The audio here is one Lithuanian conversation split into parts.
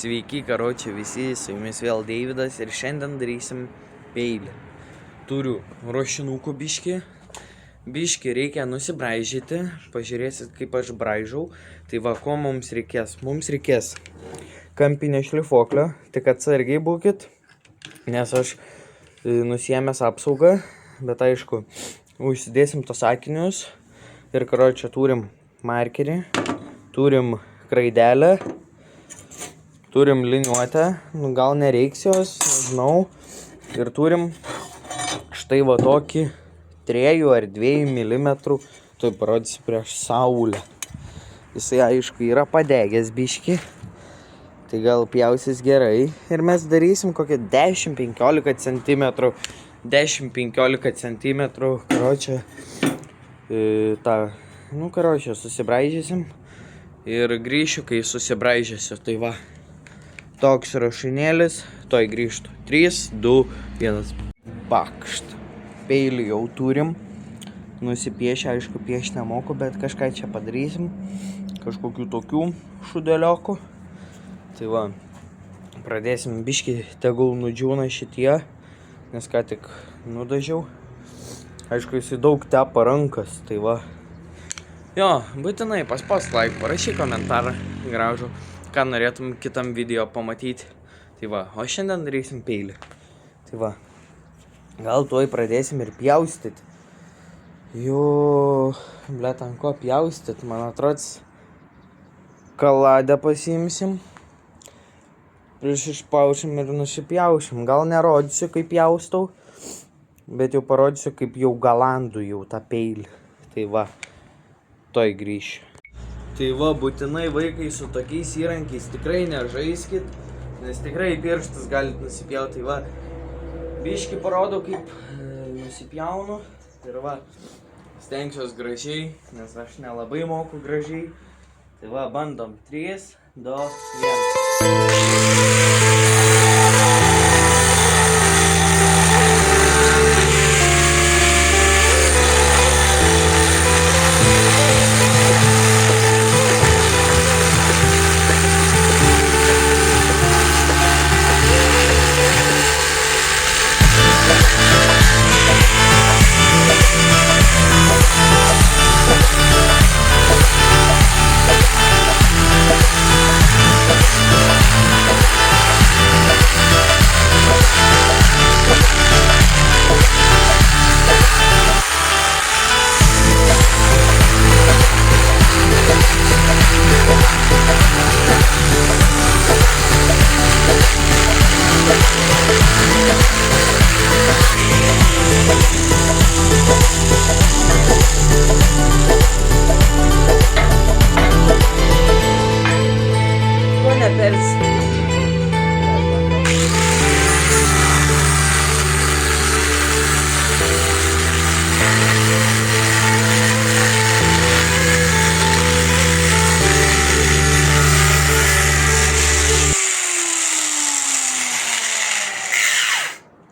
Sveiki, karoči visi, su jumis vėl Deividas ir šiandien darysim peilį. Turiu ruošinukų biškį reikia nusibraižyti, pažiūrėsit kaip aš braižau. Tai va, ko mums reikės? Mums reikės kampinio šlifuoklio, tik atsargiai būkit, nes aš nusiėmęs apsaugą, bet aišku, užsidėsim tos akinius ir karoči turim markerį, turim kraidelę, turim liniuotę, gal nereiks jos, nežinau, ir turim štai va tokį 3 ar 2 mm, tuoj parodysiu prieš saulę. Jisai aišku yra padegęs biškį, tai gal pjausis gerai ir mes darysim kokią 10-15 cm, 10-15 cm, karoči, karoči, susibraižysim ir grįšiu, kai susibraižysiu, tai va. Toks rašinėlis, toj grįžtų. 3, 2, 1, bakšt. Peilį jau turim. Nusipiešę, aišku, piešti nemoku, bet kažką čia padarysim. Kažkokių tokių šudeliokų. Tai va, pradėsim biškį, tegul nudžiūna šitie, nes ką tik nudažiau. Aišku, jisai daug tepa rankas, tai va. Jo, būtinai paspaust like, parašyk komentarą gražų, ką norėtum kitam video pamatyti. Tai va, o šiandien darysim peilį. Tai va, gal tuoj pradėsim ir pjaustyti. Jo, blet, ant ko pjaustyti, man atrods, kaladę pasiimsim. Prieš išpaušim ir nusipjaušim. Gal nerodysiu, kaip pjaustau, bet jau parodysiu, kaip jau galandu jau tą peilį. Tai va, toj grįšiu. Tai va, būtinai vaikai su tokiais įrankiais tikrai nežaiskit, nes tikrai pirštas galit nusipjauti. Tai va, biškį parodau, kaip nusipjaunu. Ir va, stengsiuos gražiai, nes aš nelabai moku gražiai. Tai va, bandom. 3, 2, 1.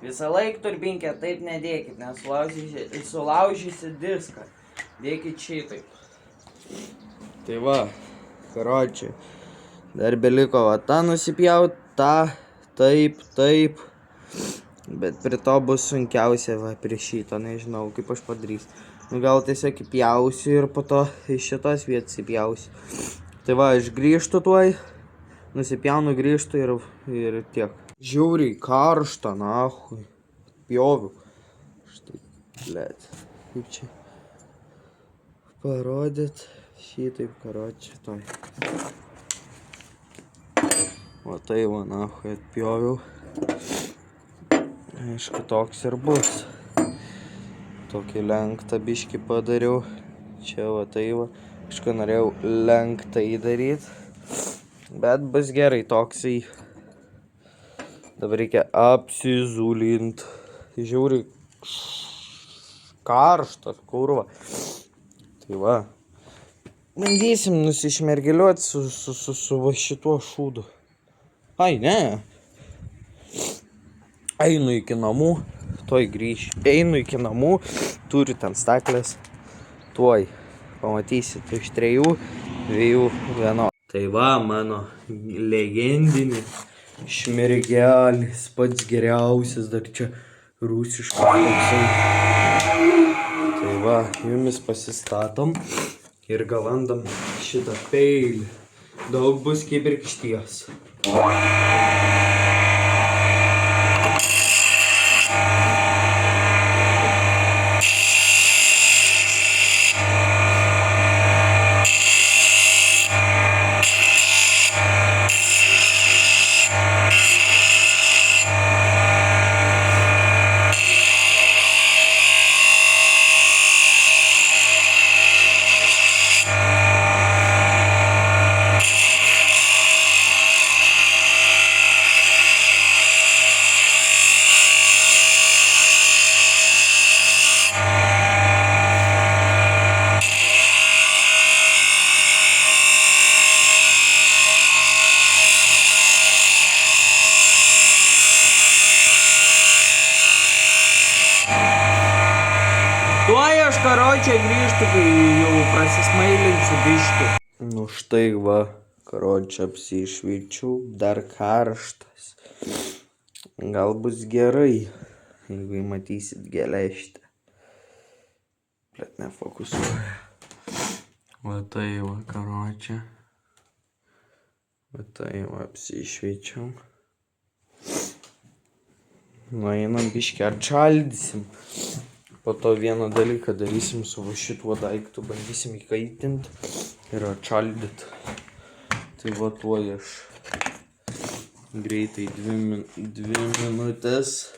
Visą laiką turbinkę taip nedėkit, nes sulaužysi diską. Dėkit šitaip. Tai va, karoči, dar beliko va tą nusipjaut, tą, taip. Bet prie to bus sunkiausia, va, prie šito, nežinau, kaip aš padarysiu. Gal tiesiog įpjausiu ir po to iš šitos vietos įpjausiu. Tai va, aš grįžtu tuoj, nusipjaunu, grįžtu ir tiek. Žiauriai karšta, nahui. Pjoviu. Štai, blet. Kaip čia parodyt. Šitaip, karoči, toj. O tai va, nahui, atpjoviau. Aišku, toks ir bus. Tokį lenktą biškį padariau. Čia va, tai va. Aišku, norėjau lenktą įdaryti. Bet bus gerai toksai. Dabar reikia apsizulint. Žiauriai karštas, kurva. Tai va. Bandysim nusišmergeliuoti su va šituo šūdu. Ai, ne. Einu iki namų, tuoj grįšiu. Einu iki namų, turiu ten staklės. Tuoj pamatysit iš 3, 2, 1. Tai va, mano legendinis šmirgelis, pats geriausias, dar čia rusiškas toksai. Tai va, jumis pasistatom ir galandam šitą peilį. Daug bus kibirkšties. Tuoj aš karočią grįžtu, kai jau prasismailinsiu biškį. Nu štai va, karočią apsišveičiau, dar karštas. Gal bus gerai, jeigu matysit geležtę. Blet nefokusuoja. Va tai va, karočią. Va tai va, apsišveičiau. Nu einam biškį atšaldysim. Po to vieną dalyką darysim su šituo daiktu, bandysim įkaitinti ir atšaldyti. Tai va tuoj aš greitai 2 minutės.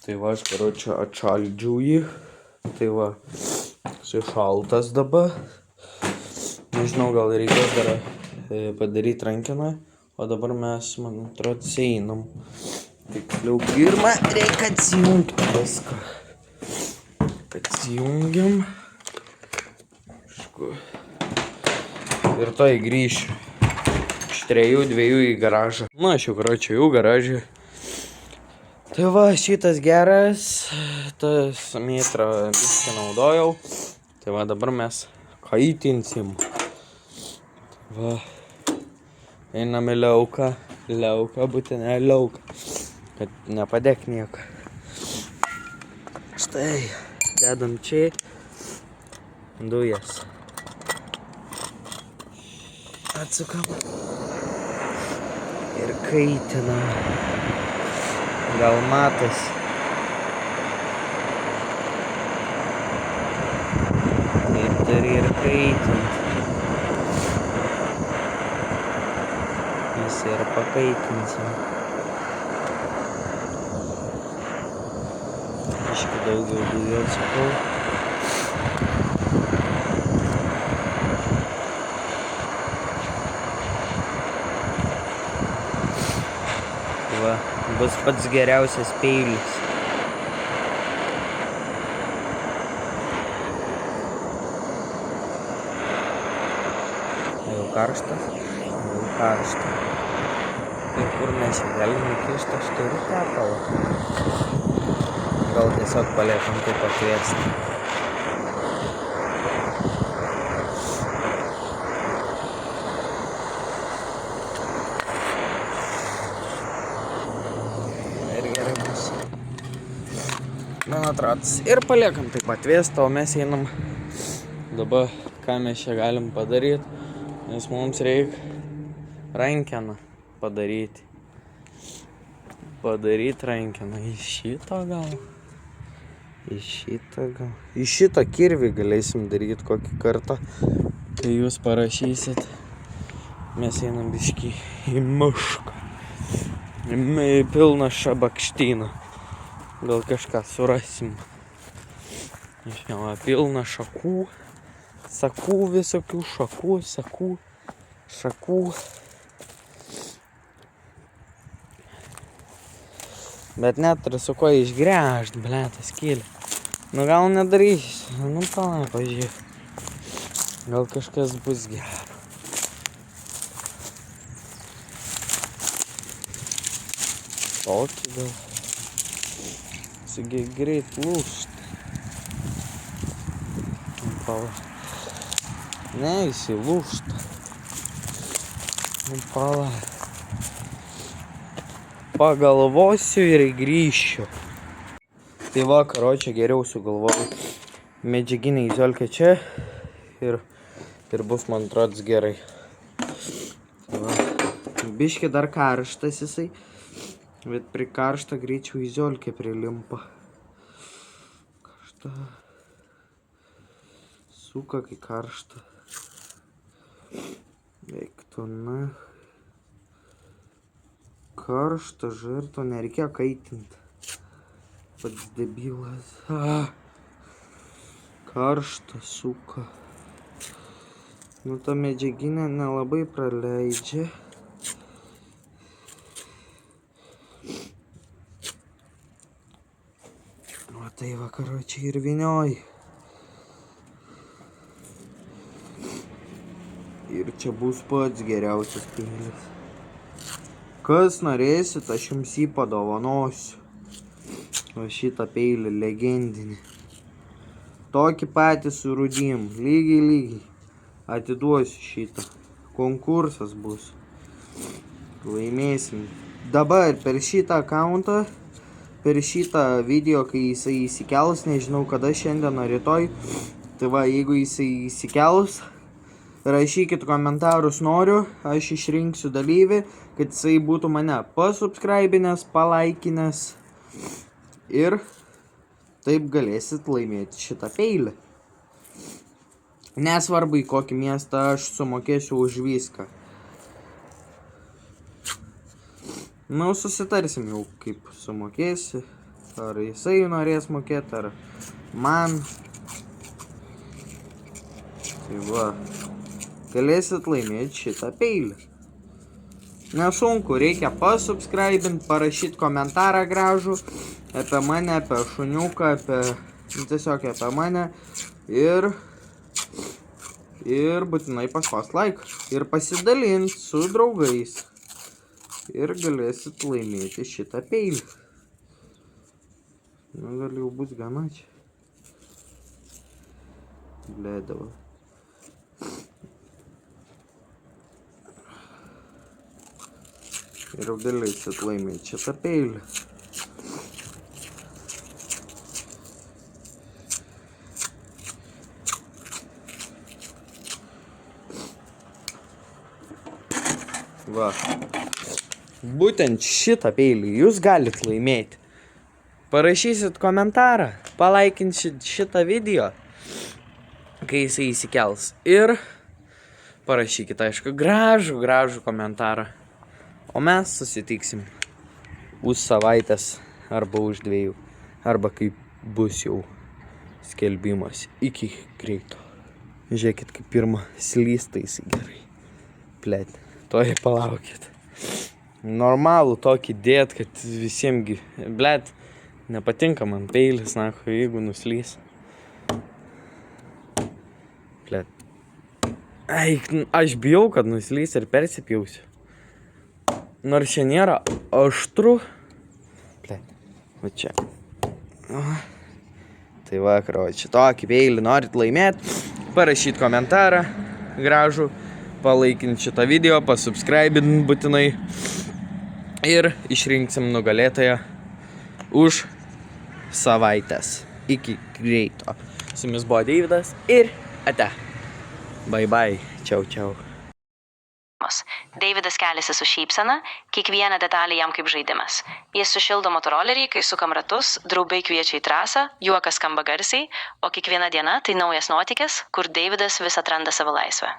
Tai va aš karočią atšaldžiau jį. Tai va, jis šaltas dabar. Nežinau, gal reikės dar padaryti rankeną, o dabar mes, man atrodo, einam. Tiksliau, pirmą reikia atsijungti viską. Atsijungiam. Ir to grįšiu. Iš 3-2 į garažą. Na, aš jau karočią jau garažą. Tai va, šitas geras. Tas metrą biškį naudojau. Tai va, dabar mes kaitinsim. Va. Einam į lauką. Lauką, būtinai lauką. Kad nepadėk nieko. Štai. Dedam čia dujas. Atsukam. Ir kaitinam. Gal matas. Taip turi ir kaitint. Mes ir pakaitinsim. Biškį daugiau dujų atsukau. Va, bus pats geriausias peilis. Jau karštas? Jau karštas. Ir kur mes čia galim įkišti, aš turiu tepalą. Gal tiesiog paliekam taip atvėsti. Ir gerai bus. Man atrodo. Ir paliekam taip atvėsti, o mes einam. Dabar ką mes čia galim padaryti, nes mums reikia rankeną padaryti. Padaryti rankeną iš šito gal. Iš šito kirvį galėsim daryti kokį kartą, kai jūs parašysit. Mes einam biškį į mišką. Pilną šabakštyną. Gal kažką surasim. Žinoma, pilna šakų. Sakų visokių, šakų. Bet neturiu su ko išgręžt, blėtas skylė. Nu gal nedarysiu, nu palauk, pažiūrėk. Gal kažkas bus gero. Tokį gal. Sugi greit lūžt. Ne, jisai lūžta. Pala. Pagalvosiu ir grįšiu. Tai va, karočią geriau sugalvoju. Medžiaginę izolkę čia ir bus man atrodo gerai. Va. Biški dar karštas jisai, bet prie karšto greičiau izolkė prilimpa. Karšta. Suka, kai karšta. Eiktų, na. Karšta, žirto, nereikėjo kaitinti. Pats debilas. Karšta, suka. Nu, ta medžiaginė nelabai praleidžia. O tai vakaro čia ir vynioji. Ir čia bus pats geriausias peilis. Kas norėsit, aš jums jį padovanosiu. O šitą peilį legendinį. Tokį patį su rudim. Lygiai. Atiduosiu šitą. Konkursas bus. Laimėsim. Dabar per šitą akauntą, per šitą video, kai jisai įsikels, nežinau kada, šiandien ar rytoj. Tai va, jeigu jisai įsikels, rašykit komentarus noriu, aš išrinksiu dalyvį, kad jisai būtų mane pasubscribinęs, palaikinęs ir taip galėsit laimėti šitą peilį. Nesvarbu, į kokį miestą, aš sumokėsiu už viską. Nu, susitarsim jau, kaip sumokėsi, ar jisai norės mokėti, ar man. Tai va. Galėsit laimėti šitą peilį. Nesunku, reikia pasubscribinti, parašyti komentarą gražų apie mane, apie šuniuką, tiesiog apie mane ir būtinai paspaust like ir pasidalinti su draugais ir galėsit laimėti šitą peilį. Nu, gal jau bus gana čia. Bledavo. Ir galėsit laimėti šitą peilį. Va. Būtent šitą peilį jūs galit laimėti. Parašysit komentarą, palaikinsit šitą video, kai jisai įsikels. Ir parašykit, aišku, gražų komentarą. O mes susitiksim už savaitės arba už 2, arba kaip bus jau skelbimas iki greito. Žiūrėkit, kaip pirmą slysta jisai gerai. Blet, toj palaukit. Normalų tokį dėt, kad visiems, blet, nepatinka man peilis, nako, jeigu nuslys. Blet. Aš bijau, kad nuslys ir persipjausiu. Nors čia nėra aštru. Blet, va čia. Tai vakaro, čia tokį peilį norit laimėti, parašyt komentarą gražų, palaikint šitą video, pasubscribint būtinai ir išrinksim nugalėtoją už savaitės iki greito. Su jumis buvo Deividas ir ate. Bye bye, čiau. Deividas keliasi su šypsena, kiekviena detalė jam kaip žaidimas. Jis sušildo motorolerį, kai sukam ratus, draugai kviečia į trasą, juokas skamba garsiai, o kiekviena diena tai naujas nuotykis, kur Deividas vis atranda savo laisvę.